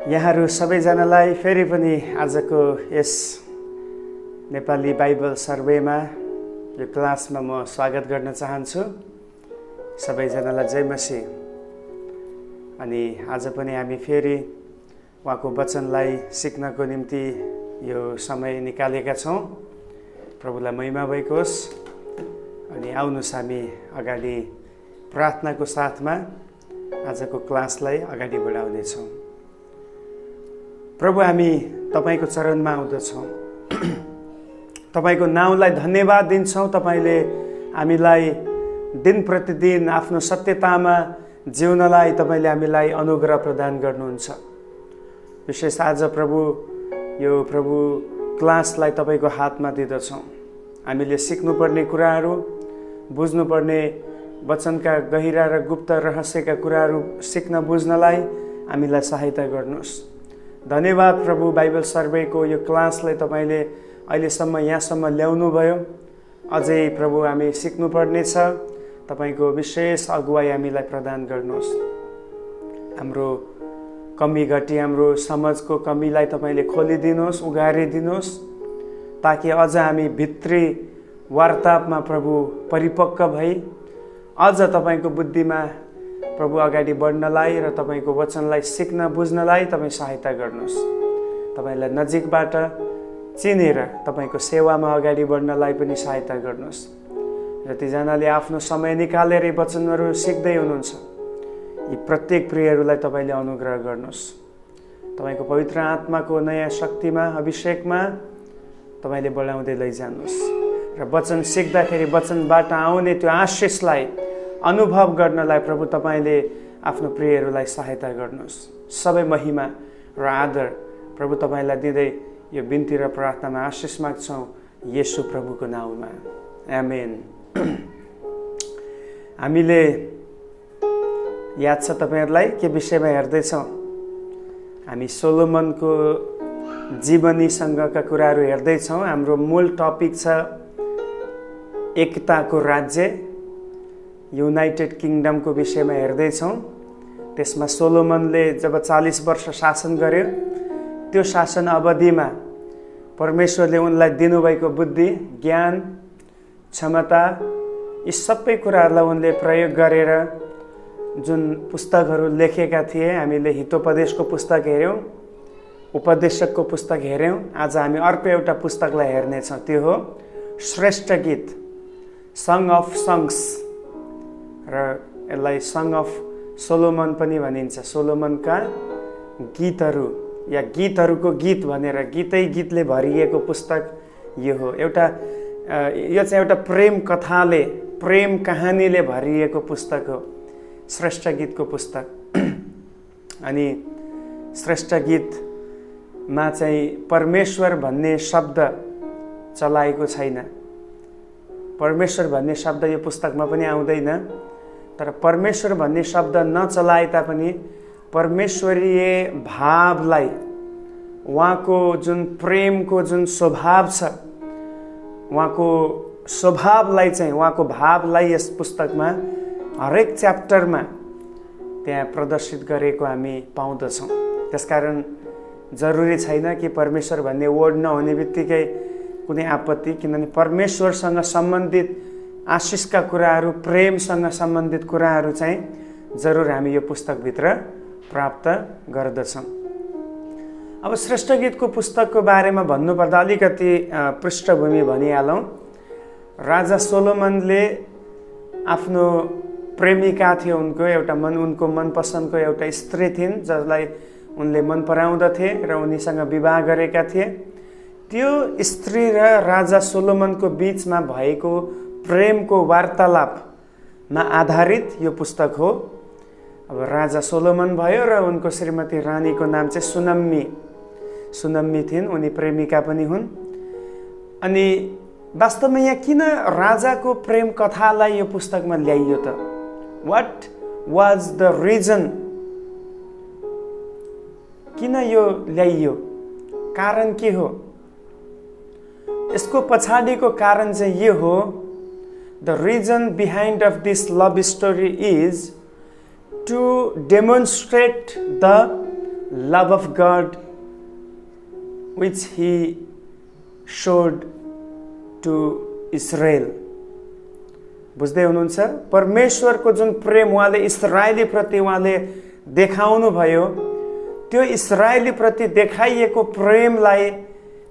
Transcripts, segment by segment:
यहाँहरू सबैजनालाई फेरि पनि आजको यस नेपाली बाइबल सर्वेमा यो क्लासमा म स्वागत गर्न चाहन्छु। सबैजनालाई जय मसीह। अनि आज पनि हामी फेरि उहाँको वचनलाई सिक्नको निम्ति यो समय निकालेका छौँ। प्रभुलाई महिमा भएको होस्। अनि आउनुहोस् हामी अगाडि प्रार्थनाको साथमा आजको क्लासलाई अगाडि बढाउनेछौँ। प्रभु, हामी तपाईको चरणमा आउँदछौँ। तपाईको नाउँलाई धन्यवाद दिन्छौँ। तपाईले हामीलाई दिन प्रतिदिन आफ्नो सत्यतामा जिउनलाई तपाईले हामीलाई अनुग्रह प्रदान गर्नुहुन्छ। विशेष आज प्रभु यो क्लासलाई तपाईको हातमा दिँदछौँ। हामीले सिक्नुपर्ने कुराहरू, बुझ्नुपर्ने वचनका गहिरा र गुप्त रहस्यका कुराहरू सिक्न बुझ्नलाई हामीलाई सहायता गर्नुहोस्। धन्यवाद प्रभु, बाइबल सर्वेको यो क्लासलाई तपाईले अहिलेसम्म यहाँसम्म ल्याउनु भयो। अझै प्रभु हामी सिक्नुपर्नेछ। तपाईको विशेष अगुवाई हामीलाई प्रदान गर्नुहोस्। हाम्रो कमी घटी, हाम्रो समझको कमीलाई तपाईले खोलिदिनुहोस्, उघारिदिनुहोस्, ताकि अझ हामी भित्री वार्तामा प्रभु परिपक्व भई अझ तपाईको बुद्धिमा प्रभु अगाडि बढ्नलाई र तपाईको वचनलाई सिक्न बुझ्नलाई तपाईँ सहायता गर्नुहोस्। तपाईलाई नजिकबाट चिनेर तपाईको सेवामा अगाडि बढ्नलाई पनि सहायता गर्नुहोस्। जतिजनाले आफ्नो समय निकालेर यी वचनहरू सिक्दै हुनुहुन्छ, यी प्रत्येक प्रियहरूलाई तपाईले अनुग्रह गर्नुहोस्। तपाईको पवित्र आत्माको नयाँ शक्तिमा, अभिषेकमा तपाईले बढाउँदै लैजानुहोस् र वचन सिक्दाखेरि वचनबाट आउने त्यो आशिषलाई अनुभव गर्नलाई प्रभु तपाईले आफ्नो प्रियहरूलाई सहायता गर्नुहोस्। सबै महिमा र आदर प्रभु तपाईलाई दिँदै यो बिन्ती र प्रार्थनामा आशिष माग्छौँ येशू प्रभुको नाउँमा, आमेन। हामीले याद छ तपाईहरुलाई के विषयमा हेर्दैछौँ? हामी सोलोमनको जीवनीसँगका कुराहरू हेर्दैछौँ। हाम्रो मूल टपिक छ एकताको राज्य, युनाइटेड किङडमको विषयमा हेर्दैछौँ। त्यसमा सोलोमनले जब 40 वर्ष शासन गर्यो, त्यो शासन अवधिमा परमेश्वरले उनलाई दिनुभएको बुद्धि, ज्ञान, क्षमता, यी सबै कुराहरूलाई उनले प्रयोग गरेर जुन पुस्तकहरू लेखेका थिए, हामीले हितोपदेशको पुस्तक हेऱ्यौँ, उपदेशकको पुस्तक हेऱ्यौँ। आज हामी अर्को एउटा पुस्तकलाई हेर्नेछौँ। त्यो हो श्रेष्ठ गीत, सङ अफ सङ्ग्स, र यसलाई सङ अफ सोलोमन पनि भनिन्छ। सोलोमनका गीतहरू या गीतहरूको गीत भनेर, गीतै गीतले भरिएको पुस्तक यो हो। यो चाहिँ एउटा प्रेम कथाले, प्रेम कहानीले भरिएको पुस्तक हो, श्रेष्ठ गीतको पुस्तक। अनि श्रेष्ठ गीतमा चाहिँ परमेश्वर भन्ने शब्द चलाएको छैन। परमेश्वर भन्ने शब्द यो पुस्तकमा पनि आउँदैन। तर परमेश्वर भन्ने शब्द नचलाए तापनि परमेश्वरीय भावलाई, उहाँको जुन प्रेमको जुन स्वभाव छ, उहाँको स्वभावलाई चाहिँ, उहाँको भावलाई यस पुस्तकमा हरेक च्याप्टरमा त्यहाँ प्रदर्शित गरेको हामी पाउँदछौँ। त्यसकारण जरुरी छैन कि परमेश्वर भन्ने वर्ड नहुने बित्तिकै कुनै आपत्ति, किनभने परमेश्वरसँग सम्बन्धित आशिषका कुराहरू, प्रेमसँग सम्बन्धित कुराहरू चाहिँ जरुर हामी यो पुस्तकभित्र प्राप्त गर्दछौँ। अब श्रेष्ठ गीतको पुस्तकको बारेमा भन्नुपर्दा अलिकति पृष्ठभूमि भनिहालौँ। राजा सोलोमनले आफ्नो प्रेमिका थियो, उनको मनपसन्दको एउटा स्त्री थिइन्, जसलाई उनले मन पराउँदथे र उनीसँग विवाह गरेका थिए। त्यो स्त्री र राजा सोलोमनको बीचमा भएको प्रेमको वार्तालापमा आधारित यो पुस्तक हो। अब राजा सोलोमन भयो र उनको श्रीमती रानीको नाम चाहिँ सुनम्मी थिइन्। उनी प्रेमिका पनि हुन्। अनि वास्तवमा यहाँ किन राजाको प्रेम कथालाई यो पुस्तकमा ल्याइयो त? What was the reason? किन यो ल्याइयो? कारण के हो? यसको पछाडिको कारण चाहिँ यो हो, the reason behind of this love story is to demonstrate the love of God which he showed to Israel. बुझ्दै हुनुहुन्छ? परमेश्वरको जुन प्रेम उहाँले इस्राएली प्रति उहाँले देखाउनु भयो, त्यो इस्राएली प्रति देखाइएको प्रेमलाई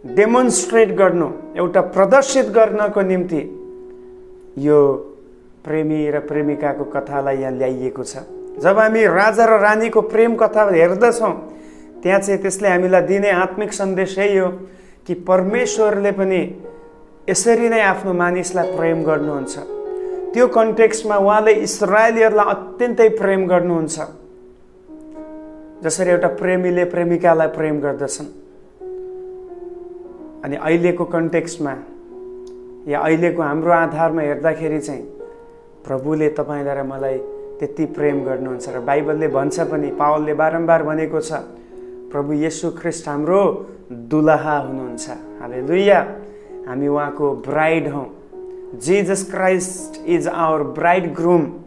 डेमोन्स्ट्रेट गर्नु, एउटा प्रदर्शित गर्नको निम्ति यो प्रेमी र प्रेमिकाको कथालाई यहाँ ल्याइएको छ। जब हामी राजा र रानीको प्रेम कथा हेर्दछौँ, त्यहाँ चाहिँ त्यसले हामीलाई दिने आत्मिक सन्देश यही हो कि परमेश्वरले पनि यसरी नै आफ्नो मानिसलाई प्रेम गर्नुहुन्छ। त्यो कन्टेक्स्टमा उहाँले इस्राएलीहरूलाई अत्यन्तै प्रेम गर्नुहुन्छ, जसरी एउटा प्रेमीले प्रेमिकालाई प्रेम गर्दछन्। अनि अहिलेको कन्टेक्स्टमा या अहिलेको हाम्रो आधारमा हेर्दाखेरि चाहिँ प्रभुले तपाईँलाई र मलाई त्यति प्रेम गर्नुहुन्छ। र बाइबलले भन्छ पनि, पावलले बारम्बार भनेको छ, प्रभु येशू ख्रिस्ट हाम्रो दुलहा हुनुहुन्छ। हालेलुया, हामी उहाँको ब्राइड हौँ। Jesus Christ is our bridegroom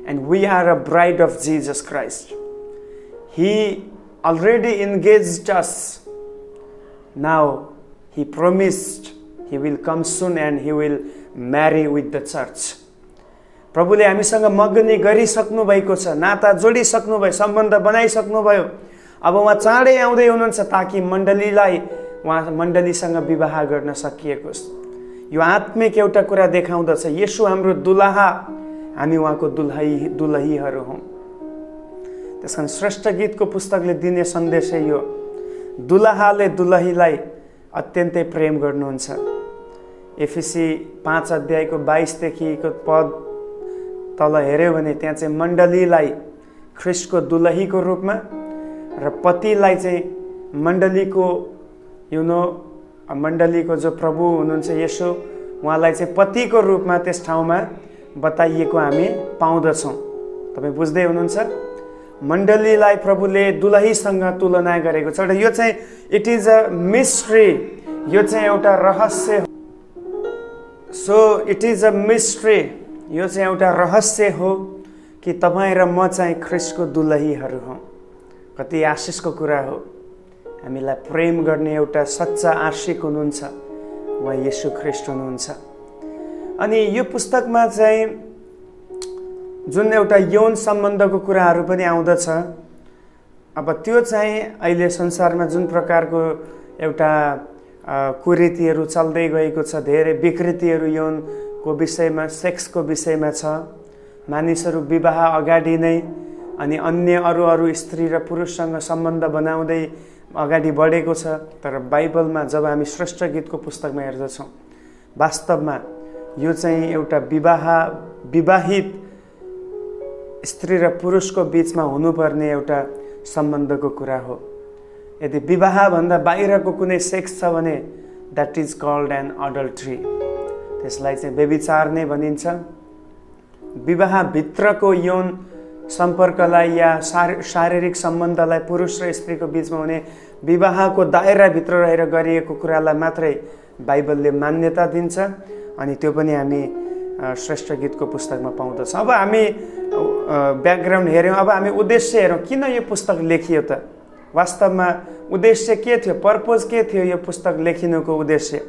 and we are a bride of Jesus Christ. He already engaged us. Now he promised he will come soon and he will marry with the church. प्रभुले हामीसँग मगनी गरिसक्नु भएको छ, नाता जोडिसक्नु भयो, सम्बन्ध बनाइसक्नु भयो। अब उहाँ चाँडै आउँदै हुनुहुन्छ ताकि मण्डलीसँग विवाह गर्न सकिएकोस्। यो आत्मिक एउटा कुरा देखाउँदछ, येशू हाम्रो दुलहा, हामी उहाँको दुलहीहरू हौँ। त्यसकारण श्रेष्ठ गीतको पुस्तकले दिने सन्देश यो, दुलहाले दुलहीलाई अत्यन्तै प्रेम गर्नुहुन्छ। एफिसी 5 अध्यायको 22 देखिको पद तल हेऱ्यो भने त्यहाँ चाहिँ मण्डलीलाई ख्रिस्टको दुलहीको रूपमा र पतिलाई चाहिँ मण्डलीको मण्डलीको जो प्रभु हुनुहुन्छ येशू, उहाँलाई चाहिँ पतिको रूपमा त्यस ठाउँमा बताइएको हामी पाउँदछौँ। तपाईँ बुझ्दै हुनुहुन्छ? मण्डलीलाई प्रभुले दुलहीसँग तुलना गरेको छ। र यो चाहिँ इट इज अ मिस्ट्री, यो चाहिँ एउटा रहस्य हो। So it is a mystery, यो चाहिँ एउटा रहस्य हो कि तपाईँ र म चाहिँ ख्रिस्टको दुलहीहरू हौँ। कति आशिषको कुरा हो। हामीलाई प्रेम गर्ने एउटा सच्चा आशिक हुनुहुन्छ, उहाँ येशू ख्रिस्ट हुनुहुन्छ। अनि यो पुस्तकमा चाहिँ जुन एउटा यौन सम्बन्धको कुराहरू पनि आउँदछ। अब त्यो चाहिँ अहिले संसारमा जुन प्रकारको एउटा कुरीतिहरू चल्दै गएको छ, धेरै विकृतिहरू यौनको विषयमा, सेक्सको विषयमा छ। मानिसहरू विवाह अगाडि नै अनि अन्य अरू स्त्री र पुरुषसँग सम्बन्ध बनाउँदै अगाडि बढेको छ। तर बाइबलमा जब हामी श्रेष्ठ गीतको पुस्तकमा हेर्दछौँ, वास्तवमा यो चाहिँ एउटा विवाहित स्त्री र पुरुषको बिचमा हुनुपर्ने एउटा सम्बन्धको कुरा हो। यदि विवाहभन्दा बाहिरको कुनै सेक्स छ भने that is called an adultery, त्यसलाई चाहिँ व्यभिचार नै भनिन्छ। विवाहभित्रको यौन सम्पर्कलाई या शारीरिक सम्बन्धलाई पुरुष र स्त्रीको बिचमा हुने विवाहको दायराभित्र रहेर गरिएको कुरालाई मात्रै बाइबलले मान्यता दिन्छ। अनि त्यो पनि हामी श्रेष्ठ गीतको पुस्तकमा पाउँदछौँ। अब हामी ब्याकग्राउन्ड हेऱ्यौँ, अब हामी उद्देश्य हेरौँ, किन यो पुस्तक लेखियो त? वास्तवमा उद्देश्य के थियो, पर्पोज के थियो यो पुस्तक लेखिनुको उद्देश्य?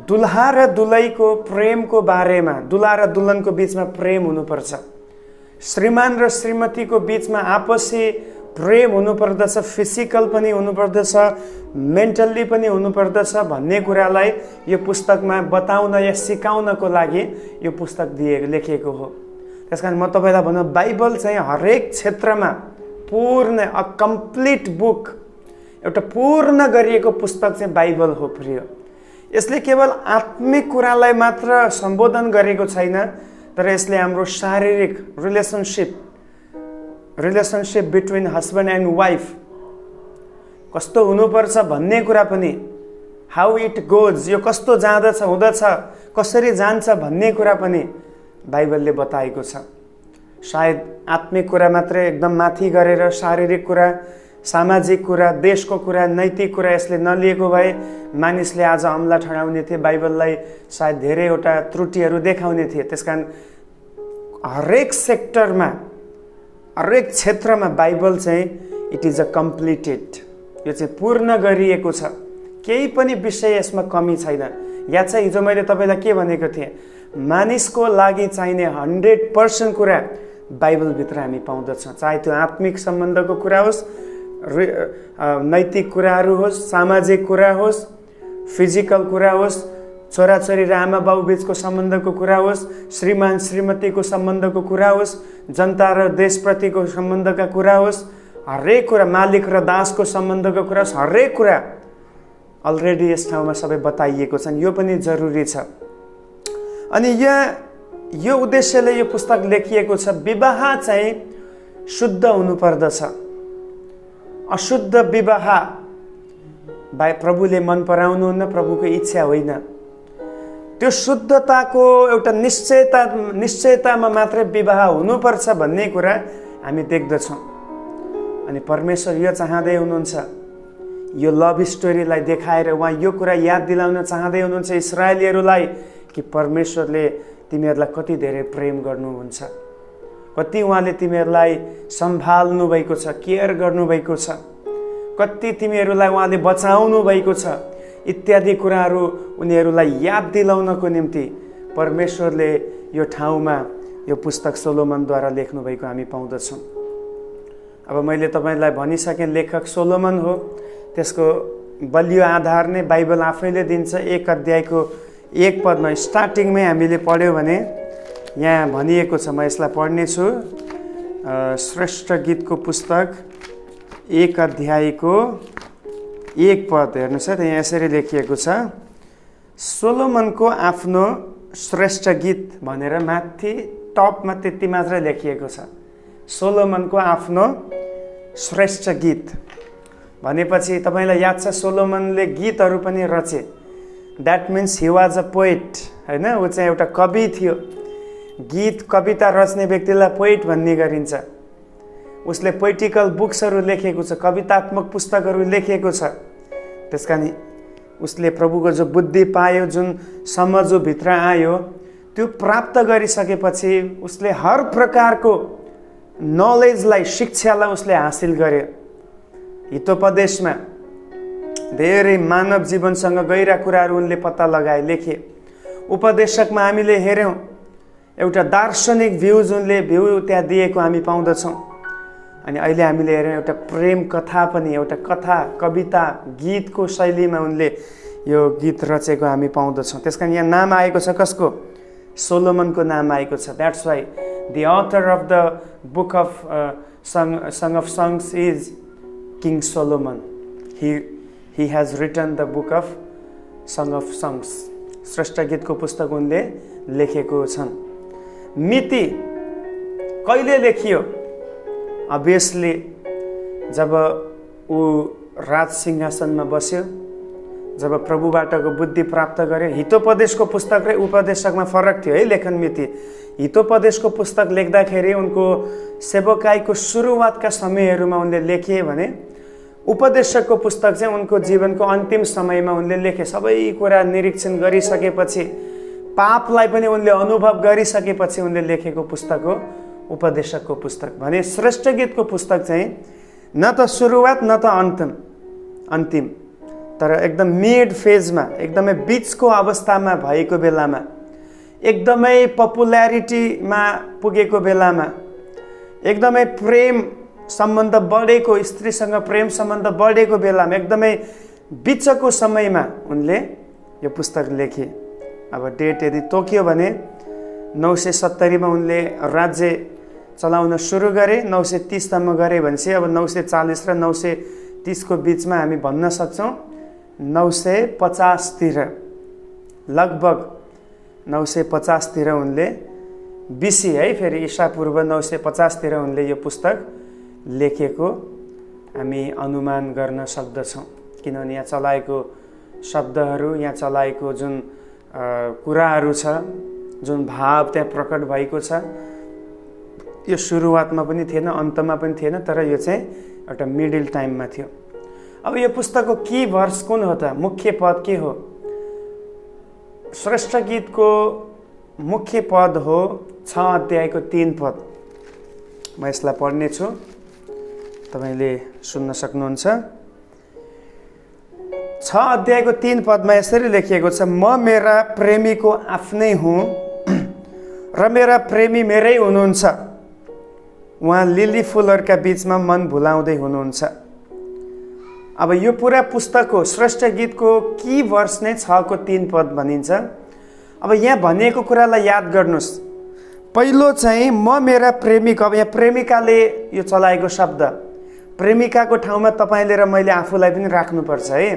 दुल्हा र दुलहीको प्रेमको बारेमा, दुल्हा र दुल्हनको बिचमा प्रेम हुनुपर्छ, श्रीमान र श्रीमतीको बिचमा आपसी प्रेम हुनुपर्दछ, फिजिकल पनि हुनुपर्दछ, मेन्टल्ली पनि हुनुपर्दछ भन्ने कुरालाई यो पुस्तकमा बताउन या सिकाउनको लागि यो पुस्तक लेखिएको हो। त्यसकारण म तपाईँलाई भनौँ, बाइबल चाहिँ हरेक क्षेत्रमा पूर्ण अ कम्प्लिट बुक, एउटा पूर्ण गरिएको पुस्तक चाहिँ बाइबल हो प्रिय। यसले केवल आत्मिक कुरालाई मात्र सम्बोधन गरेको छैन, तर यसले हाम्रो शारीरिक relationship between husband and wife कस्तो हुनुपर्छ भन्ने कुरा पनि, हाउ इट गोज, यो कस्तो जाँदछ हुँदछ, कसरी जान्छ भन्ने कुरा पनि बाइबलले बताएको छ। सायद आत्मिक कुरा मात्रै एकदम माथि गरेर शारीरिक कुरा, सामाजिक कुरा, देशको कुरा, नैतिक कुरा यसले नलिएको भए मानिसले आज अम्ला ठडाउने थिए, बाइबललाई सायद धेरैवटा त्रुटिहरू देखाउने थिए। त्यसकारण हरेक सेक्टरमा, हरेक क्षेत्रमा बाइबल चाहिँ इट इज अ कम्प्लिटेड, यो चाहिँ पूर्ण गरिएको छ, केही पनि विषय यसमा कमी छैन। या चाहिँ हिजो मैले तपाईँलाई के भनेको थिएँ, मानिसको लागि चाहिने 100% कुरा बाइबलभित्र हामी पाउँदछौँ, चाहे त्यो आत्मिक सम्बन्धको कुरा होस्, नैतिक कुराहरू होस्, सामाजिक कुरा होस्, फिजिकल कुरा होस्, छोराछोरी र आमा बाउ बिचको सम्बन्धको कुरा होस्, श्रीमान श्रीमतीको सम्बन्धको कुरा होस्, जनता र देशप्रतिको सम्बन्धका कुरा होस्, हरेक कुरा, मालिक र दासको सम्बन्धको कुरा होस्, हरेक कुरा अलरेडी यस ठाउँमा सबै बताइएको छन्। यो पनि जरुरी छ। अनि यहाँ यो उद्देश्यले यो पुस्तक लेखिएको छ, विवाह चाहिँ शुद्ध हुनुपर्दछ। अशुद्ध विवाह प्रभुले मन पराउनुहुन्न, प्रभुको इच्छा होइन। त्यो शुद्धताको एउटा निश्चयतामा मात्रै विवाह हुनुपर्छ भन्ने कुरा हामी देख्दछौँ। अनि परमेश्वर यो चाहँदै हुनुहुन्छ, यो लभ स्टोरीलाई देखाएर उहाँ यो कुरा याद दिलाउन चाहँदै हुनुहुन्छ इस्राएलीहरूलाई कि परमेश्वरले तिमीहरूलाई कति धेरै प्रेम गर्नुहुन्छ, कति उहाँले तिमीहरूलाई सम्हाल्नु भएको छ, केयर गर्नुभएको छ, कति तिमीहरूलाई उहाँले बचाउनु भएको छ, इत्यादि कुराहरू उनीहरूलाई याद दिलाउनको निम्ति परमेश्वरले यो ठाउँमा यो पुस्तक सोलोमनद्वारा लेख्नुभएको हामी पाउँदछौँ। अब मैले तपाईँलाई भनिसकेँ, लेखक सोलोमन हो। त्यसको बलियो आधार नै बाइबल आफैले दिन्छ। 1 अध्यायको 1 पदमा स्टार्टिङमै हामीले पढ्यौँ भने यहाँ भनिएको छ, म यसलाई पढ्नेछु। श्रेष्ठ गीतको पुस्तक 1 अध्यायको 1 पद हेर्नुहोस् है, यहाँ यसरी लेखिएको छ, सोलोमनको आफ्नो श्रेष्ठ गीत भनेर माथि टपमा त्यति मात्रै लेखिएको छ। सोलोमनको आफ्नो श्रेष्ठ गीत भनेपछि तपाईँलाई याद छ, सोलोमनले गीतहरू पनि रचे। That means he was a poet, होइन? ऊ चाहिँ एउटा कवि थियो। गीत कविता रच्ने व्यक्तिलाई पोइट भन्ने गरिन्छ। उसले पोइटिकल बुक्सहरू लेखेको छ, कवितात्मक पुस्तकहरू लेखेको छ। त्यस कारण उसले प्रभुको जो बुद्धि पायो, जुन समझ भित्र आयो, त्यो प्राप्त गरिसकेपछि उसले हर प्रकारको नलेजलाई, शिक्षालाई उसले हासिल गर्यो। हितोपदेशमा धेरै मानव जीवनसँग गहिरा कुराहरू उनले पत्ता लगाए, लेखे। उपदेशकमा हामीले हेऱ्यौँ, एउटा दार्शनिक भ्यूज उनले त्यहाँ दिएको हामी पाउँदछौँ। अनि अहिले हामीले हेऱ्यौँ एउटा प्रेम कथा पनि, एउटा कथा कविता गीतको शैलीमा उनले यो गीत रचेको हामी पाउँदछौँ। त्यस कारण यहाँ नाम आएको छ, कसको? सोलोमनको नाम आएको छ। That's why the author of the book of song of songs is king Solomon. He has written the book of song of songs. श्रेष्ठ गीतको पुस्तक उनले लेखेको छन्। मिति कहिले लेखियो? अभियसली जब ऊ राज सिंहासनमा बस्यो, जब प्रभुबाटको बुद्धि प्राप्त गर्यो। हितोपदेशको पुस्तक र उपदेशकमा फरक थियो है लेखन मिति। हितोपदेशको पुस्तक लेख्दाखेरि उनको सेवकाईको सुरुवातका समयहरूमा उनले लेखे भने उपदेशकको पुस्तक चाहिँ उनको जीवनको अन्तिम समयमा उनले लेखे। सबै कुरा निरीक्षण गरिसकेपछि, पापलाई पनि उनले अनुभव गरिसकेपछि उनले लेखेको पुस्तक हो उपदेशकको पुस्तक। भने श्रेष्ठ गीतको पुस्तक चाहिँ न त सुरुवात न त अन्तिम, तर एकदम मिड फेजमा, एकदमै बिचको अवस्थामा भएको बेलामा, एकदमै पपुल्यारिटीमा पुगेको बेलामा, एकदमै प्रेम सम्बन्ध बढेको, स्त्रीसँग प्रेम सम्बन्ध बढेको बेलामा, एकदमै बिचको समयमा उनले यो पुस्तक लेखे। अब डेट यदि तोकियो भने 970 उनले राज्य चलाउन सुरु गरे, 930 सम्म गरे भनेपछि अब 940 र 930 को बिचमा हामी भन्न सक्छौँ 950 तिर, लगभग 950 तिर उनले बिसी है, फेरि ईसा पूर्व 950 तिर उनले यो पुस्तक लेखेको हामी अनुमान गर्न सक्दछौँ। किनभने यहाँ चलाएको शब्दहरू, यहाँ चलाएको जुन कुराहरू छ, जुन भाव त्यहाँ प्रकट भएको छ, यो सुरुवातमा पनि थिएन, अन्तमा पनि थिएन, तर यो चाहिँ एउटा मिडल टाइममा थियो। अब यो पुस्तकको की भर्स कुन हो त? मुख्य पद के हो? श्रेष्ठ गीतको मुख्य पद हो 6 अध्यायको 3 पद। म यसलाई पढ्नेछु। तपाईले सुन्न सक्नुहुन्छ। 6 अध्यायको 3 पदमा यसरी लेखिएको छ, म मेरा प्रेमीको आफ्नै हुँ र मेरा प्रेमी मेरै हुनुहुन्छ। उहाँ लिली फुलहरूका बीचमा मन भुलाउँदै हुनुहुन्छ। अब यो पुरा पुस्तक हो, श्रेष्ठ गीतको की वर्ष नै 6 को 3 पद भनिन्छ। अब यहाँ भनिएको कुरालाई याद गर्नुहोस्। पहिलो चाहिँ म मेरा प्रेमीको, अब यहाँ प्रेमिकाले यो चलाएको शब्द, प्रेमिकाको ठाउँमा तपाईँले र मैले आफूलाई पनि राख्नुपर्छ है।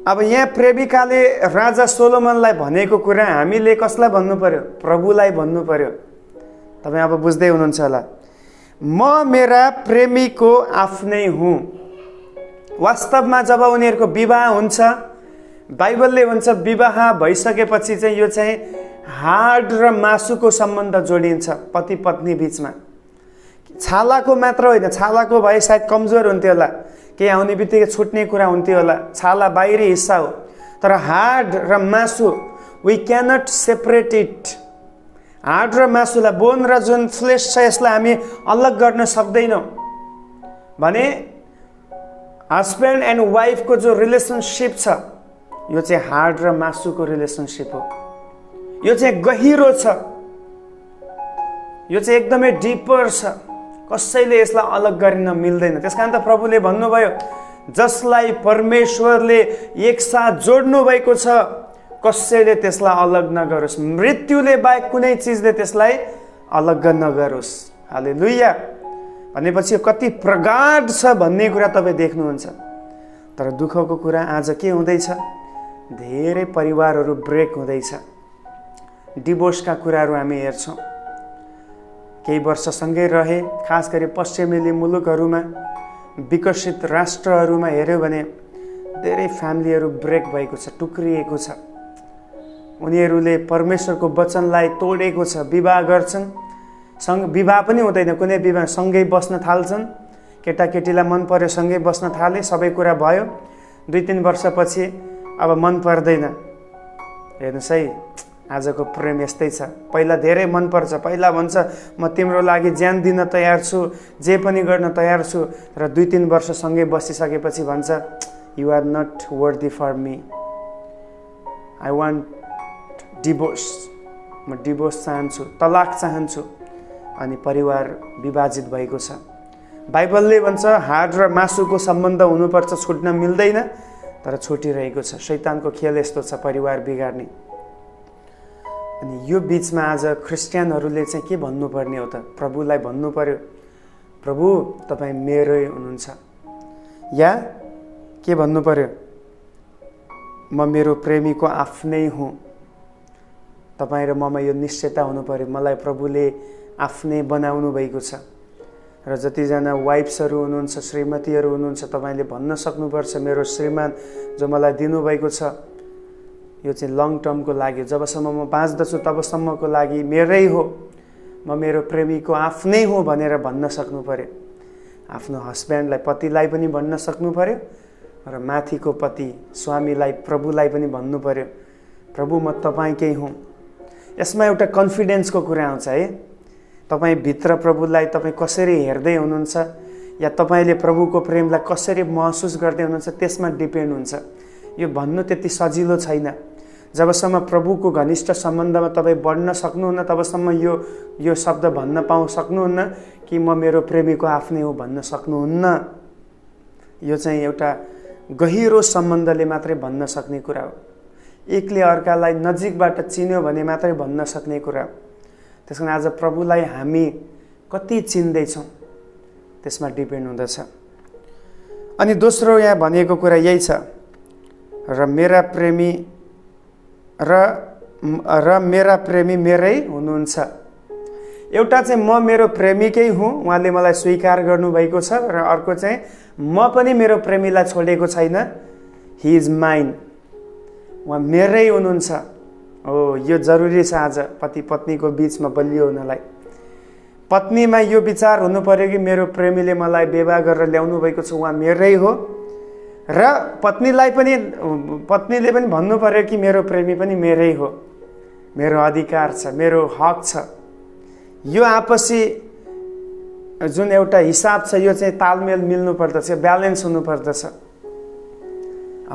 अब यहाँ प्रेमिकाले राजा सोलोमनलाई भनेको कुरा हामीले कसलाई भन्नु पर्यो? प्रभुलाई भन्नु पर्यो। तपाईँ अब बुझ्दै हुनुहुन्छ होला। म मेरा प्रेमीको आफ्नै हुँ। वास्तवमा जब उनीहरूको विवाह हुन्छ, बाइबलले भन्छ विवाह भइसकेपछि चाहिँ यो चाहिँ हाड र मासुको सम्बन्ध जोडिन्छ पति पत्नी बीचमा। छालाको मात्र होइन, छालाको भए सायद कमजोर हुन्थ्यो होला, केही आउने बित्तिकै छुट्ने कुरा हुन्थ्यो होला, छाला बाहिरी हिस्सा हो। तर हाड र मासु, वी क्यानट सेपरेट इट। हाड र मासुलाई, बोन र जुन फ्लेस छ यसलाई हामी अलग गर्न सक्दैनौँ। भने हस्बेन्ड एन्ड वाइफको जो रिलेसनसिप छ यो चाहिँ हाड र मासुको रिलेसनसिप हो। यो चाहिँ गहिरो छ, यो चाहिँ एकदमै डिपर छ, कसैले यसलाई अलग गरिन मिल्दैन। त्यसकारण त प्रभुले भन्नुभयो, जसलाई परमेश्वरले एकसाथ जोड्नु भएको छ कसैले त्यसलाई अलग नगरोस्, मृत्युले बाहेक कुनै चिजले त्यसलाई अलग नगरोस्। हालेलुया। भनेपछि कति प्रगाढ छ भन्ने कुरा तपाईँ देख्नुहुन्छ। तर दुःखको कुरा आज के हुँदैछ? धेरै परिवारहरू ब्रेक हुँदैछ। डिभोर्सका कुराहरू हामी हेर्छौँ। केही वर्षसँगै रहे, खास गरी पश्चिमेली मुलुकहरूमा, विकसित राष्ट्रहरूमा हेऱ्यो भने धेरै फ्यामिलीहरू ब्रेक भएको छ, टुक्रिएको छ। उनीहरूले परमेश्वरको वचनलाई तोडेको छ। विवाह गर्छन्, विवाह पनि हुँदैन, कुनै विवाह सँगै बस्न थाल्छन्, केटाकेटीलाई मन पर्यो सँगै बस्न थाले, सबै कुरा भयो। 2-3 वर्षपछि अब मन पर्दैन। हेर्नुहोस् है, आजको प्रेम यस्तै छ। पहिला धेरै मन पर्छ, पहिला भन्छ म तिम्रो लागि ज्यान दिन तयार छु, जे पनि गर्न तयार छु, र 2-3 वर्षसँगै बसिसकेपछि भन्छ you are not worthy for me, I want divorce, म डिभोर्स चाहन्छु, तलाक चाहन्छु। अनि परिवार विभाजित भएको छ। बाइबलले भन्छ हाड र मासुको सम्बन्ध हुनुपर्छ, छुट्न मिल्दैन, तर छुटिरहेको छ। शैतानको खेल यस्तो छ, परिवार बिगार्ने। अनि यो बिचमा आज क्रिस्चियनहरूले चाहिँ के भन्नुपर्ने हो त? प्रभुलाई भन्नु पर्यो, प्रभु तपाईँ मेरै हुनुहुन्छ। या के भन्नु पर्यो? म मेरो प्रेमीको आफ्नै हुँ। तपाईँ र ममा यो निश्चयता हुनु पर्यो, मलाई प्रभुले आफ्नै बनाउनु भएको छ। र जतिजना वाइफ्सहरू हुनुहुन्छ, श्रीमतीहरू हुनुहुन्छ, तपाईँले भन्न सक्नुपर्छ मेरो श्रीमान जो मलाई दिनुभएको छ यो चाहिँ लङ टर्मको लागि, जबसम्म म बाँच्दछु तबसम्मको लागि मेरै हो, म मेरो प्रेमीको आफ्नै हो भनेर भन्न सक्नु पर्यो। आफ्नो हस्बेन्डलाई, पतिलाई पनि भन्न सक्नु पर्यो, र माथिको पति स्वामीलाई, प्रभुलाई पनि भन्नु पर्यो, प्रभु म तपाईँकै हुँ। यसमा एउटा कन्फिडेन्सको कुरा आउँछ है। तपाईँ भित्र प्रभुलाई तपाईँ कसरी हेर्दै हुनुहुन्छ, या तपाईँले प्रभुको प्रेमलाई कसरी महसुस गर्दै हुनुहुन्छ, त्यसमा डिपेन्ड हुन्छ। यो भन्नु त्यति सजिलो छैन। जबसम्म प्रभुको घनिष्ठ सम्बन्धमा तपाईँ बढ्न सक्नुहुन्न तबसम्म यो शब्द भन्न सक्नुहुन्न कि म मेरो प्रेमीको आफ्नै हो भन्न सक्नुहुन्न। यो चाहिँ एउटा गहिरो सम्बन्धले मात्रै भन्न सक्ने कुरा हो। एकले अर्कालाई नजिकबाट चिन्यो भने मात्रै भन्न सक्ने कुरा हो। त्यस कारण आज प्रभुलाई हामी कति चिन्दैछौँ त्यसमा डिपेन्ड हुँदछ। अनि दोस्रो यहाँ भनिएको कुरा यही छ, र मेरा प्रेमी मेरै हुनुहुन्छ। एउटा चाहिँ म मेरो प्रेमीकै हुँ, उहाँले मलाई स्वीकार गर्नुभएको छ, र अर्को चाहिँ म पनि मेरो प्रेमीलाई छोडेको छैन, हि इज माइन, उहाँ मेरै हुनुहुन्छ। हो, यो जरुरी छ आज पति पत्नीको बिचमा बलियो हुनलाई। पत्नीमा यो विचार हुनु पर्यो कि मेरो प्रेमीले मलाई विवाह गरेर ल्याउनु भएको छ, उहाँ मेरै हो, र पत्नीले पनि भन्नु पर्यो कि मेरो प्रेमी पनि मेरै हो, मेरो अधिकार छ, मेरो हक छ। यो आपसी जुन एउटा हिसाब छ यो चाहिँ तालमेल मिल्नु पर्दछ, ब्यालेन्स हुनु पर्दछ।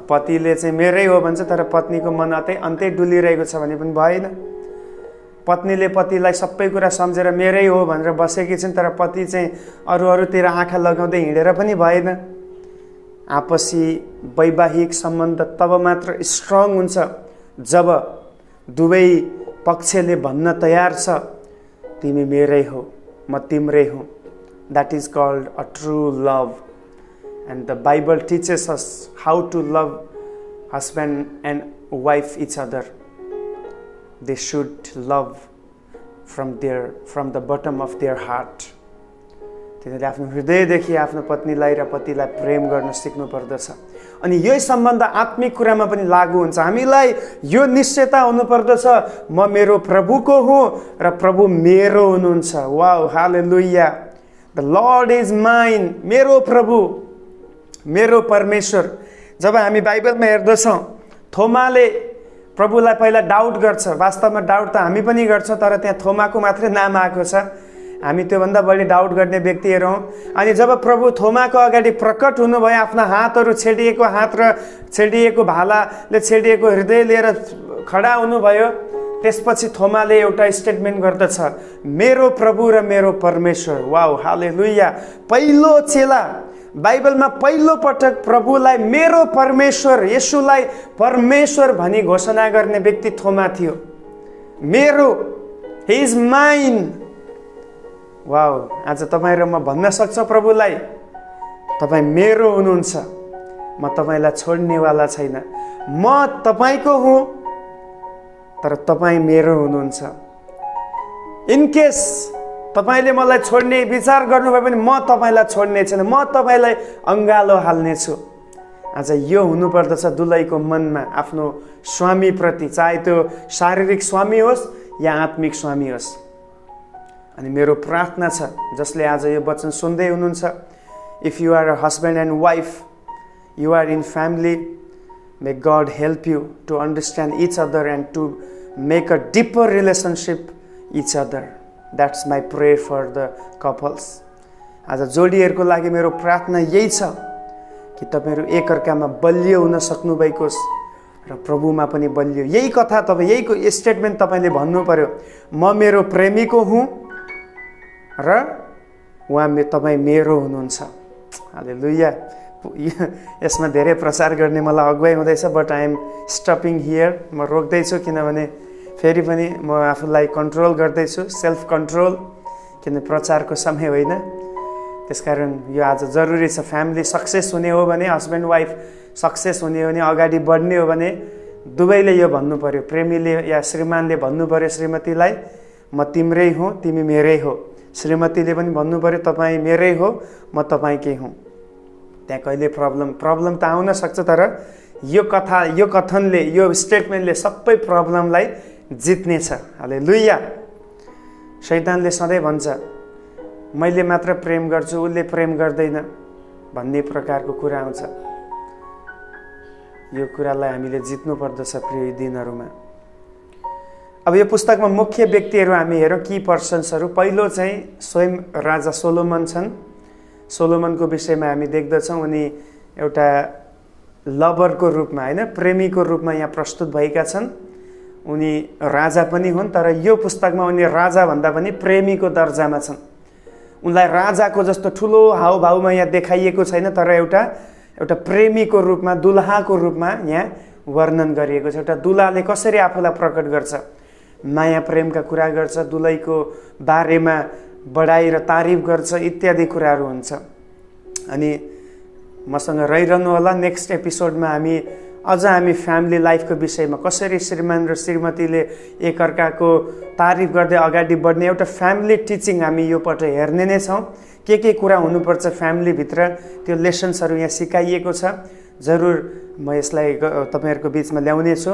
पतिले चाहिँ मेरै हो भन्छ तर पत्नीको मन अन्तै डुलिरहेको छ भने पनि भएन। पत्नीले पतिलाई सबै कुरा सम्झेर मेरै हो भनेर बसेकी छिन् तर पति चाहिँ अरूतिर आँखा लगाउँदै हिँडेर पनि भएन। आपसी वैवाहिक सम्बन्ध तब मात्र स्ट्रङ हुन्छ जब दुवै पक्षले भन्न तयार छ तिमी मेरै हो, म तिम्रै हुँ। That is called a true love. And the Bible teaches us how to love husband and wife each other. They should love from the bottom of their heart. तिनीहरूले आफ्नो हृदयदेखि आफ्नो पत्नीलाई र पतिलाई प्रेम गर्न सिक्नु पर्दछ। अनि यही सम्बन्ध आत्मिक कुरामा पनि लागू हुन्छ। हामीलाई यो निश्चयता हुनुपर्दछ म मेरो प्रभुको हुँ र प्रभु मेरो हुनुहुन्छ। Wow, hallelujah. The lord is mine. मेरो प्रभु, मेरो परमेश्वर। जब हामी बाइबलमा हेर्दछौँ थोमाले प्रभुलाई पहिला डाउट गर्छ। वास्तवमा डाउट त हामी पनि गर्छौँ तर त्यहाँ थोमाको मात्रै नाम आएको छ। हामी त्योभन्दा बढी डाउट गर्ने व्यक्तिहरू हौँ। अनि जब प्रभु थोमाको अगाडि प्रकट हुनुभयो, आफ्ना हातहरू छेडिएको हात र छेडिएको भालाले छेडिएको हृदय लिएर खडा हुनुभयो, त्यसपछि थोमाले एउटा स्टेटमेन्ट गर्दछ, मेरो प्रभु र मेरो परमेश्वर। वाउ, हालेलुया। पहिलो चेला, बाइबलमा पहिलो पटक प्रभुलाई मेरो परमेश्वर, येशूलाई परमेश्वर भनी घोषणा गर्ने व्यक्ति थोमा थियो। मेरो, ही इज माइन। वाउ, आज तपाईँ र म भन्न सक्छ प्रभुलाई, तपाईँ मेरो हुनुहुन्छ, म तपाईँलाई छोड्नेवाला छैन। म तपाईँको हुँ तर तपाईँ मेरो हुनुहुन्छ। इनकेस तपाईँले मलाई छोड्ने विचार गर्नुभयो भने म तपाईँलाई छोड्ने छैन, म तपाईँलाई अङ्गालो हाल्नेछु। आज यो हुनुपर्दछ दुलैको मनमा आफ्नो स्वामीप्रति, चाहे त्यो शारीरिक स्वामी होस् या आत्मिक स्वामी होस्। अनि मेरो प्रार्थना छ जसले आज यो वचन सुन्दै हुनुहुन्छ, if you are a husband and wife, you are in family, may God help you to understand each other and to make a deeper relationship each other. That's my prayer for the couples. आज जोडीहरूको लागि मेरो प्रार्थना यही छ कि तपाईँहरू एकअर्कामा बलियो हुन सक्नुभएकोस् र प्रभुमा पनि बलियो। यही कथा तपाईँ, यही स्टेटमेन्ट तपाईँले भन्नु पर्यो, म मेरो प्रेमीको हुँ र तपाईँ मेरो हुनुहुन्छ। हालेलुया। यसमा धेरै प्रचार गर्ने मलाई अगुवाई हुँदैछ, but I am stopping here. म रोक्दैछु किनभने फेरि पनि म आफूलाई कन्ट्रोल गर्दैछु, सेल्फ कन्ट्रोल, किन प्रचारको समय होइन। त्यसकारण यो आज जरुरी छ। फ्यामिली सक्सेस हुने हो भने, हस्बेन्ड वाइफ सक्सेस हुने हो भने, अगाडि बढ्ने हो भने दुवैले यो भन्नु पर्यो। प्रेमीले या श्रीमानले भन्नु पर्यो श्रीमतीलाई, म तिम्रै हुँ, तिमी मेरै हो। श्रीमतीले पनि भन्नु पर्यो, तपाईँ मेरै हो, म तपाईँकै हुँ। त्यहाँ कहिले प्रब्लम त आउन सक्छ, तर यो कथनले, यो स्टेटमेन्टले सबै प्रब्लमलाई जित्नेछ। हालेलुया। शैतानले सधैँ भन्छ मैले मात्र प्रेम गर्छु, उसले प्रेम गर्दैन भन्ने प्रकारको कुरा आउँछ। यो कुरालाई हामीले जित्नु पर्दछ प्रिय दिनहरूमा। अब यो पुस्तकमा मुख्य व्यक्तिहरू हामी हेरौँ, की पर्सन्सहरू। पहिलो चाहिँ स्वयं राजा सोलोमन छन्। सोलोमनको विषयमा हामी देख्दछौँ उनी एउटा लभरको रूपमा, होइन, प्रेमीको रूपमा यहाँ प्रस्तुत भएका छन्। उनी राजा पनि हुन्, तर यो पुस्तकमा उनी राजा भन्दा पनि प्रेमीको दर्जामा छन्। उनलाई राजाको जस्तो ठुलो हाउभाउमा यहाँ देखाइएको छैन, तर एउटा प्रेमीको रूपमा, दुलहाको रूपमा यहाँ वर्णन गरिएको छ। एउटा दुलहाले कसरी आफूलाई प्रकट गर्छ, माया प्रेमका कुरा गर्छ, दुलैको बारेमा बढाई र तारिफ गर्छ, इत्यादि कुराहरू हुन्छ। अनि मसँग रहिरहनु होला। नेक्स्ट एपिसोडमा हामी फ्यामिली लाइफको विषयमा, कसरी श्रीमान र श्रीमतीले एकअर्काको तारिफ गर्दै अगाडि बढ्ने एउटा फ्यामिली टिचिङ हामी यो पट हेर्ने नै छौँ। के कुरा हुनुपर्छ फ्यामिलीभित्र, त्यो लेसन्सहरू यहाँ सिकाइएको छ। जरुर म यसलाई तपाईँहरूको बिचमा ल्याउने छु।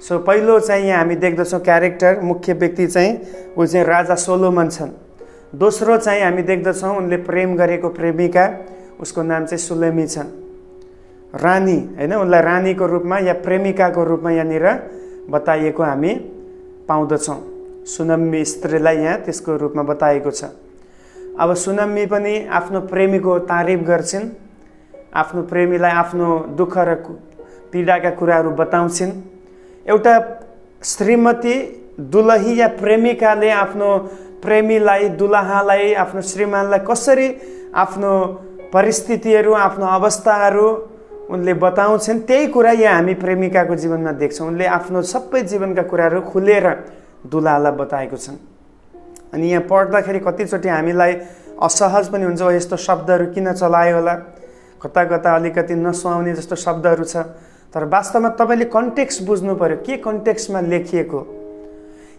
सो पहिलो चाहिँ यहाँ हामी देख्दछौँ क्यारेक्टर, मुख्य व्यक्ति चाहिँ ऊ चाहिँ राजा सोलोमन छन्। दोस्रो चाहिँ हामी देख्दछौँ उनले प्रेम गरेको प्रेमिका, उसको नाम चाहिँ सुलेमी छन्। रानी, होइन, उनलाई रानीको रूपमा या प्रेमिकाको रूपमा यहाँनिर बताइएको हामी पाउँदछौँ। सुनम्मी स्त्रीलाई यहाँ त्यसको रूपमा बताएको छ। अब सुनम्मी पनि आफ्नो प्रेमीको तारिफ गर्छिन्, आफ्नो प्रेमीलाई आफ्नो दुःख र पीडाका कुराहरू बताउँछिन्। एउटा श्रीमती दुलही या प्रेमिकाले आफ्नो प्रेमीलाई, दुलहालाई, आफ्नो श्रीमानलाई कसरी आफ्नो परिस्थितिहरू, आफ्नो अवस्थाहरू उनले बताउँछन्, त्यही कुरा यहाँ हामी प्रेमिकाको जीवनमा देख्छौँ। उनले आफ्नो सबै जीवनका कुराहरू खुलेर दुलहालाई बताएको छन्। अनि यहाँ पढ्दाखेरि कतिचोटि हामीलाई असहज पनि हुन्छ, यस्तो शब्दहरू किन चलायो होला, कता कता अलिकति नसुहाउने जस्तो शब्दहरू छ। तर वास्तवमा तपाईँले कन्टेक्स्ट बुझ्नु पर्यो, के कन्टेक्स्टमा लेखिएको।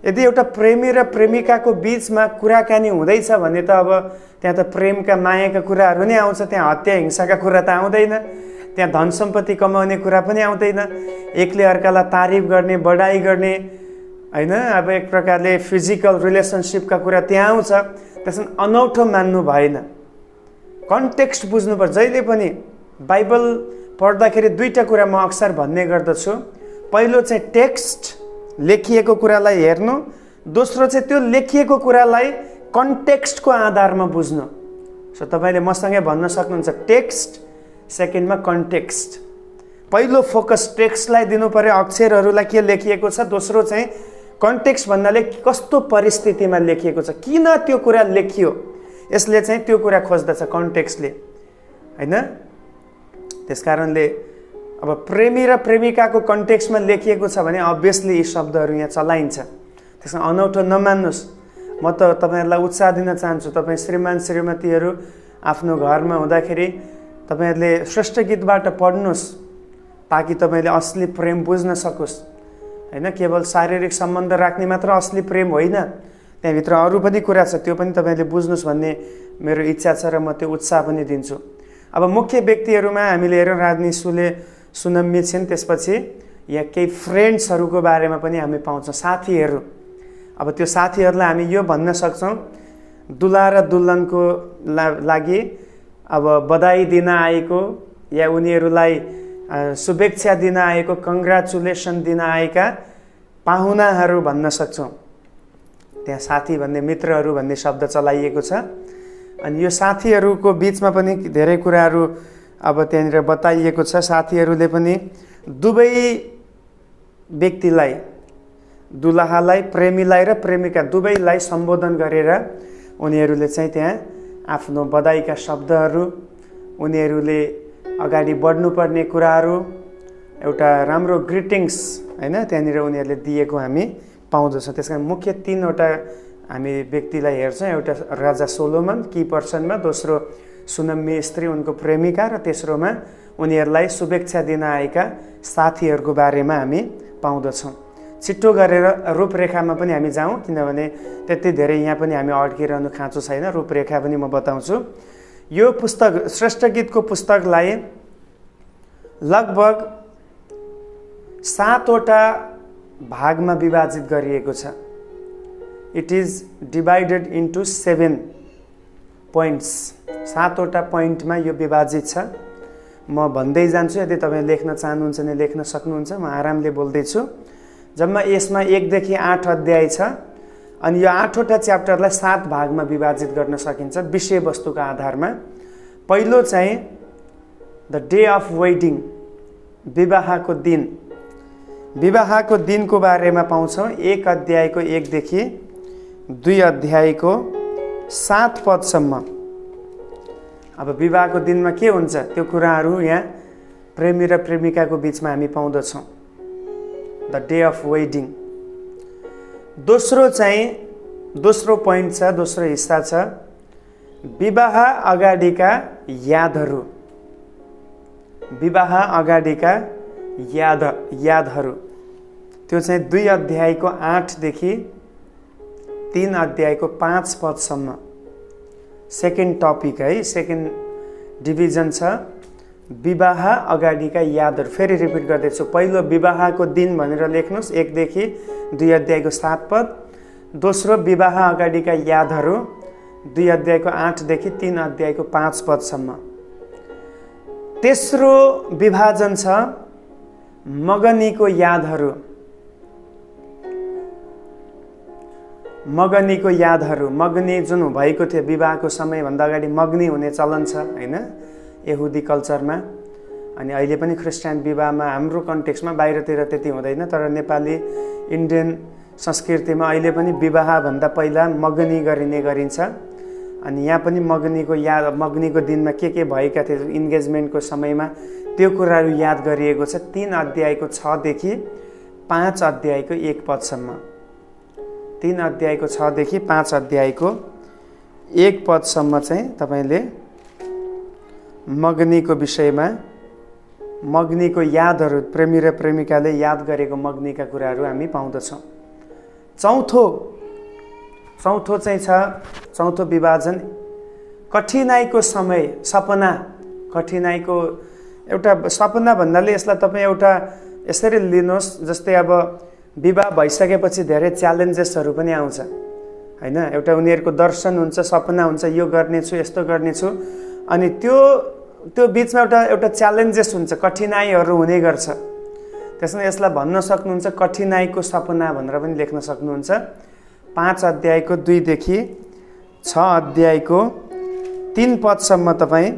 यदि एउटा प्रेमी र प्रेमिकाको बिचमा कुराकानी हुँदैछ भने त अब त्यहाँ त प्रेमका मायाका कुराहरू नै आउँछ, त्यहाँ हत्या हिंसाका कुरा त आउँदैन, त्यहाँ धन सम्पत्ति कमाउने कुरा पनि आउँदैन, एकले अर्कालाई तारिफ गर्ने, बढाइ गर्ने, होइन, अब एक प्रकारले फिजिकल रिलेसनसिपका कुरा त्यहाँ आउँछ। त्यसमा अनौठो मान्नु भएन, कन्टेक्स्ट बुझ्नुपर्छ। जहिले पनि बाइबल पढ्दाखेरि दुईवटा कुरा म अक्सर भन्ने गर्दछु। पहिलो चाहिँ टेक्स्ट, लेखिएको कुरालाई हेर्नु, दोस्रो चाहिँ त्यो लेखिएको कुरालाई कन्टेक्स्टको आधारमा बुझ्नु। सो तपाईँले मसँगै भन्न सक्नुहुन्छ टेक्स्ट, सेकेन्डमा कन्टेक्स्ट। पहिलो फोकस टेक्स्टलाई दिनु पर्यो, अक्षरहरूलाई के लेखिएको छ। दोस्रो चाहिँ कन्टेक्स्ट भन्नाले कस्तो परिस्थितिमा लेखिएको छ, किन त्यो कुरा लेखियो, यसले चाहिँ त्यो कुरा खोज्दछ कन्टेक्स्टले, होइन। त्यसकारणले अब प्रेमी र प्रेमिकाको कन्टेक्स्टमा लेखिएको छ भने अभियसली यी शब्दहरू यहाँ चलाइन्छ। त्यसमा अनौठो नमान्नुहोस्। म त तपाईँहरूलाई उत्साह दिन चाहन्छु, तपाईँ श्रीमान श्रीमतीहरू आफ्नो घरमा हुँदाखेरि तपाईँहरूले श्रेष्ठ गीतबाट पढ्नुहोस्, ताकि तपाईँले असली प्रेम बुझ्न सकोस्, होइन। केवल शारीरिक सम्बन्ध राख्ने मात्र असली प्रेम होइन, त्यहाँभित्र अरू पनि कुरा छ, त्यो पनि तपाईँले बुझ्नुहोस् भन्ने मेरो इच्छा छ र म त्यो उत्साह पनि दिन्छु। अब मुख्य व्यक्तिहरूमा हामीले हेरौँ, राजनी सुनम्मी छिन्, त्यसपछि यहाँ केही फ्रेन्ड्सहरूको बारेमा पनि हामी पाउँछौँ, साथीहरू। अब त्यो साथीहरूलाई हामी यो भन्न सक्छौँ, दुल्हा र दुल्हनको लागि अब बधाई दिन आएको या उनीहरूलाई शुभेच्छा दिन आएको, कङ्ग्रेचुलेसन दिन आएका पाहुनाहरू भन्न सक्छौँ। त्यहाँ साथी भन्ने, मित्रहरू भन्ने शब्द चलाइएको छ। अनि यो साथीहरूको बिचमा पनि धेरै कुराहरू अब त्यहाँनिर बताइएको छ। साथीहरूले पनि दुवै व्यक्तिलाई, दुलहालाई, प्रेमीलाई र प्रेमिका दुवैलाई सम्बोधन गरेर उनीहरूले चाहिँ त्यहाँ आफ्नो बधाईका शब्दहरू, उनीहरूले अगाडि बढ्नुपर्ने कुराहरू, एउटा राम्रो ग्रिटिङ्स, होइन, त्यहाँनिर उनीहरूले दिएको हामी पाउँदछौँ। त्यस कारण मुख्य तीनवटा हामी व्यक्तिलाई हेर्छौँ। एउटा राजा सोलोमन की पर्सनमा, दोस्रो सुनम्मी स्त्री उनको प्रेमिका, र तेस्रोमा उनीहरूलाई शुभेच्छा दिन आएका साथीहरूको बारेमा हामी पाउँदछौँ। छिट्टो गरेर रूपरेखामा पनि हामी जाउँ, किनभने त्यति धेरै यहाँ पनि हामी अड्किरहनु खाँचो छैन। रूपरेखा पनि म बताउँछु। यो पुस्तक, श्रेष्ठ गीतको पुस्तकलाई लगभग 7वटा भागमा विभाजित गरिएको छ। It is divided into 7 points. 7वटा पोइन्टमा यो विभाजित छ। म भन्दै जान्छु, यदि तपाईँ लेख्न चाहनुहुन्छ भने लेख्न सक्नुहुन्छ, म आरामले बोल्दैछु। जम्मा यसमा 1 देखि 8 अध्याय छ। अनि यो 8वटा च्याप्टरलाई 7 भागमा विभाजित गर्न सकिन्छ विषयवस्तुको आधारमा। पहिलो चाहिँ द डे अफ वेडिङ, विवाहको दिन। विवाहको दिनको बारेमा पाउँछौँ 1 अध्यायको 1 देखि 2 अध्यायको 7 पदसम्म। अब विवाहको दिनमा के हुन्छ त्यो कुराहरू यहाँ प्रेमी र प्रेमिकाको बिचमा हामी पाउँदछौँ। The day of wedding. दोस्रो पोइन्ट छ, दोस्रो हिस्सा छ विवाह अगाडिका यादहरू। विवाह अगाडिका यादहरू, त्यो चाहिँ 2 अध्यायको 8 देखि 3 अध्यायको 5 पदसम्म। सेकेन्ड टपिक है, सेकेन्ड डिभिजन छ विवाह अगाडिका यादहरू। फेरि रिपिट गर्दैछु। पहिलो विवाहको दिन भनेर लेख्नुहोस् 1 देखि 2 अध्यायको 7 पद। दोस्रो विवाह अगाडिका यादहरू 2 अध्यायको 8 देखि 3 अध्यायको 5 पदसम्म। तेस्रो विभाजन छ मगनीको यादहरू। मगनीको यादहरू, मगनी जुन भएको थियो विवाहको समयभन्दा अगाडि मगनी हुने चलन छ होइन यहुदी कल्चरमा। अनि अहिले पनि क्रिस्चियन विवाहमा हाम्रो कन्टेक्स्टमा, बाहिरतिर त्यति हुँदैन, तर नेपाली इन्डियन संस्कृतिमा अहिले पनि विवाहभन्दा पहिला मगनी गरिन्छ। अनि यहाँ पनि मगनीको दिनमा के भएका थिए इन्गेजमेन्टको समयमा त्यो कुराहरू याद गरिएको छ। 3 अध्यायको 6 देखि 5 अध्यायको 1 पदसम्म, 3 अध्यायको 6 देखि 5 अध्यायको 1 पदसम्म चाहिँ तपाईले मगनीको विषयमा, मगनीको यादहरू, प्रेमी र प्रेमिकाले याद गरेको मगनीका कुराहरू हामी पाउँदछौँ। चौथो चाहिँ छ, चौथो विभाजन कठिनाइको समय, सपना। कठिनाइको एउटा सपना भन्नाले यसलाई तपाईँ एउटा यसरी लिनुहोस्, जस्तै अब विवाह भइसकेपछि धेरै च्यालेन्जेसहरू पनि आउँछ होइन। एउटा उनीहरूको दर्शन हुन्छ, सपना हुन्छ, यो गर्नेछु, यस्तो गर्नेछु, अनि त्यो बिचमा एउटा च्यालेन्जेस हुन्छ, कठिनाइहरू हुने गर्छ। त्यसमा यसलाई भन्न सक्नुहुन्छ कठिनाइको सपना भनेर पनि लेख्न सक्नुहुन्छ। 5 अध्यायको 2 देखि 6 अध्यायको 3 पदसम्म तपाईँ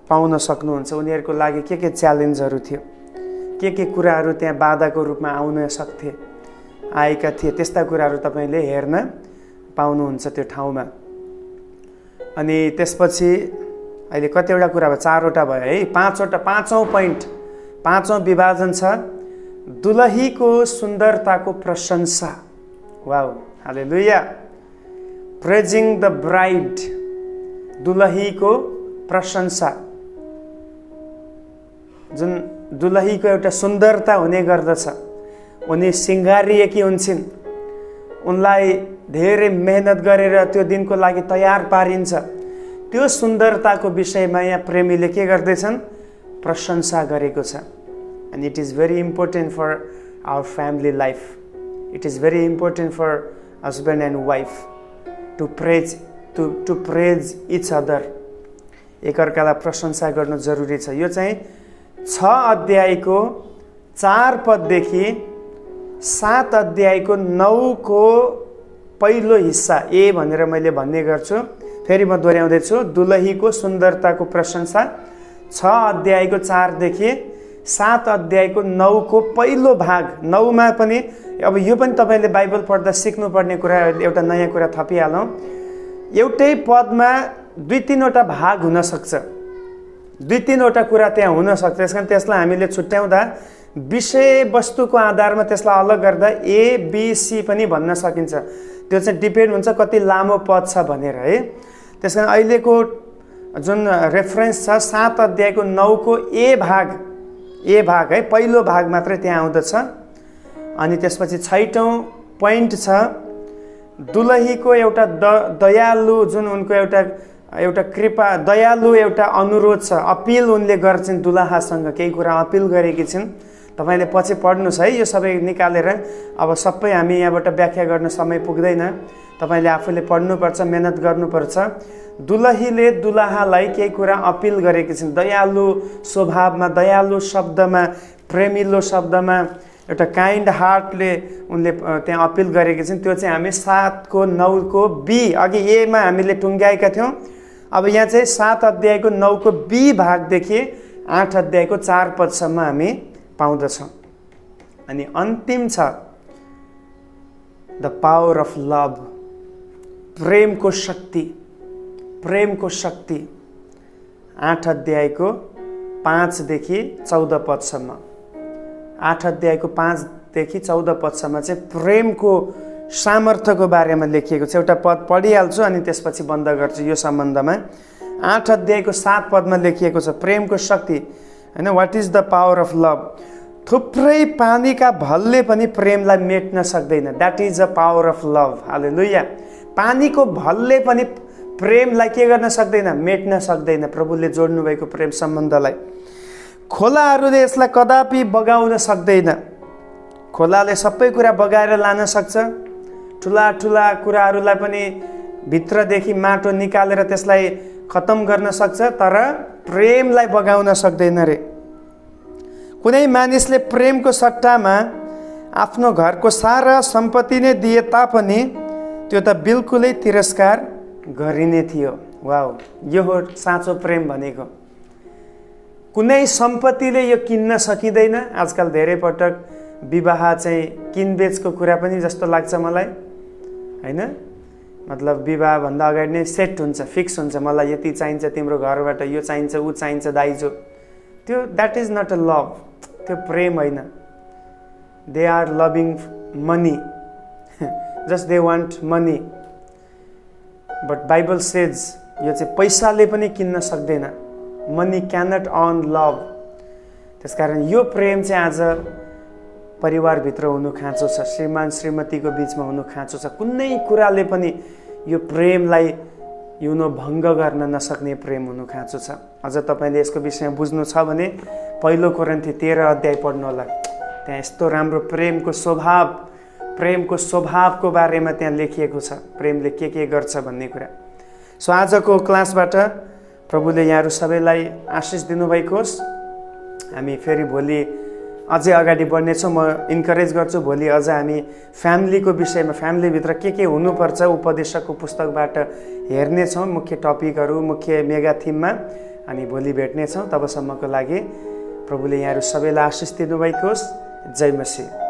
पाउन सक्नुहुन्छ। उनीहरूको लागि के च्यालेन्जहरू थियो, के कुराहरू त्यहाँ बाधाको रूपमा आएका थिए, त्यस्ता कुराहरू तपाईँले हेर्न पाउनुहुन्छ त्यो ठाउँमा। अनि त्यसपछि अहिले कतिवटा कुरा भयो, 4वटा भयो है। 5औं पोइन्ट, 5औं विभाजन छ दुलहीको सुन्दरताको प्रशंसा। वाउ, हालेलुया, प्रेजिङ द ब्राइड, दुलहीको प्रशंसा। जुन दुलहीको एउटा सुन्दरता हुने गर्दछ, उनी सिँगारिएकी हुन्छन्, उनलाई धेरै मेहनत गरेर त्यो दिनको लागि तयार पारिन्छ। त्यो सुन्दरताको विषयमा यहाँ प्रेमीले के गर्दैछन्, प्रशंसा गरेको छ। And it is very important for our family life, it is very important for husband and wife to praise each other. एकअर्कालाई प्रशंसा गर्नु जरुरी छ। यो चाहिँ 6 अध्यायको 4 पददेखि 7 अध्यायको 9 को पहिलो हिस्सा ए भनेर मैले भन्ने गर्छु। फेरि म दोहोऱ्याउँदैछु, दुलहीको सुन्दरताको प्रशंसा 6 अध्यायको 4 देखि 7 अध्यायको 9 को पहिलो भाग। 9 मा पनि अब यो पनि तपाईँले बाइबल पढ्दा सिक्नुपर्ने कुरा, एउटा नयाँ कुरा थपिहालौँ। एउटै पदमा 2-3वटा भाग हुन सक्छ, 2-3वटा कुरा त्यहाँ हुन सक्छ। त्यसकारण त्यसलाई हामीले छुट्याउँदा विषयवस्तुको आधारमा त्यसलाई अलग गर्दा ए बी सी पनि भन्न सकिन्छ। त्यो चाहिँ डिपेन्ड हुन्छ कति लामो पद छ भनेर है। त्यसकारण अहिलेको जुन रेफरेन्स छ 7 अध्यायको 9 को ए भाग है, पहिलो भाग मात्रै त्यहाँ आउँदछ। अनि त्यसपछि 6औं पोइन्ट छ दुलहीको एउटा दयालु, जुन उनको एउटा कृपा, दयालु एउटा अनुरोध छ, अपिल उनले गर्छिन् दुलहासँग, केही कुरा अपिल गरेकी छिन्। तपाईँले पछि पढ्नुहोस् है, यो सबै निकालेर। अब सबै हामी यहाँबाट व्याख्या गर्न समय पुग्दैन, तपाईँले आफूले पढ्नुपर्छ, मेहनत गर्नुपर्छ। दुलहीले दुलहालाई केही कुरा अपिल गरेकी छिन्, दयालु स्वभावमा, दयालु शब्दमा, प्रेमिलो शब्दमा, एउटा काइन्ड हार्टले उनले त्यहाँ अपिल गरेकी छिन्। त्यो चाहिँ हामी 7 को 9 को बी, अघि एमा हामीले टुङ्ग्याएका थियौँ। अब यहाँ चाहिँ 7 अध्यायको 9 को बी भागदेखि 8 अध्यायको 4 पदसम्म हामी पाउँदछौँ। अनि अन्तिम छ the power of love, Premco शक्ति, प्रेमको शक्ति। 8 अध्यायको 5 देखि 14 पदसम्म, 8 अध्यायको 5 देखि 14 पदसम्म चाहिँ प्रेमको सामर्थ्यको बारेमा लेखिएको छ। एउटा पद पढिहाल्छु अनि त्यसपछि बन्द गर्छु यो सम्बन्धमा। 8 अध्यायको 7 पदमा लेखिएको छ प्रेमको शक्ति हैन, what is the power of love. थुप्रै पानीका भलले पनि प्रेमलाई मेट्न सक्दैन, that is the power of love. Hallelujah. पानीको भलले पनि प्रेमलाई के गर्न सक्दैन, मेट्न सक्दैन, प्रभुले जोड्नु भएको प्रेम सम्बन्धलाई। खोलाहरूले यसलाई कदापि बगाउन सक्दैन। खोलाले सबै कुरा बगाएर लान सक्छ, ठुला ठुला कुराहरूलाई पनि भित्रदेखि माटो निकालेर त्यसलाई खत्म गर्न सक्छ, तर प्रेमलाई बगाउन सक्दैन रे। कुनै मानिसले प्रेमको सट्टामा आफ्नो घरको सारा सम्पत्ति नै दिए तापनि त्यो त बिल्कुलै तिरस्कार गरिने थियो। वाउ, यो हो साँचो प्रेम भनेको। कुनै सम्पत्तिले यो किन्न सकिँदैन। आजकल धेरै पटक विवाह चाहिँ किनबेचको कुरा पनि जस्तो लाग्छ मलाई, होइन? मतलब विवाहभन्दा अगाडि नै सेट हुन्छ, फिक्स हुन्छ, मलाई यति चाहिन्छ, तिम्रो घरबाट यो चाहिन्छ, ऊ चाहिन्छ दाइजो। त्यो that is not a love, त्यो प्रेम होइन। They are loving money, just they want money. But Bible says यो चाहिँ पैसाले पनि किन्न सक्दैन। Money cannot earn love. त्यसकारण यो प्रेम चाहिँ आज परिवारभित्र हुनु खाँचो छ, श्रीमान श्रीमतीको बिचमा हुनु खाँचो छ। कुनै कुराले पनि यो प्रेमलाई भङ्ग गर्न नसक्ने प्रेम हुनु खाँचो छ। अझ तपाईँले यसको विषयमा बुझ्नु छ भने 1 कोरिन्थी 13 अध्याय पढ्नु होला। त्यहाँ यस्तो राम्रो प्रेमको स्वभावको बारेमा त्यहाँ लेखिएको छ, प्रेमले के गर्छ भन्ने कुरा। सो आजको क्लासबाट प्रभुले यहाँहरू सबैलाई आशिष दिनुभएको होस्। हामी फेरि भोलि अझै अगाडि बढ्नेछौँ। म इन्करेज गर्छु भोलि अझ हामी फ्यामिलीको विषयमा, फ्यामिलीभित्र के हुनुपर्छ उपदेशकको पुस्तकबाट हेर्नेछौँ, मुख्य टपिकहरू, मुख्य मेगा थिममा हामी भोलि भेट्नेछौँ। तबसम्मको लागि प्रभुले यहाँहरू सबैलाई आशिष दिनुभएको होस्। जय मसीह।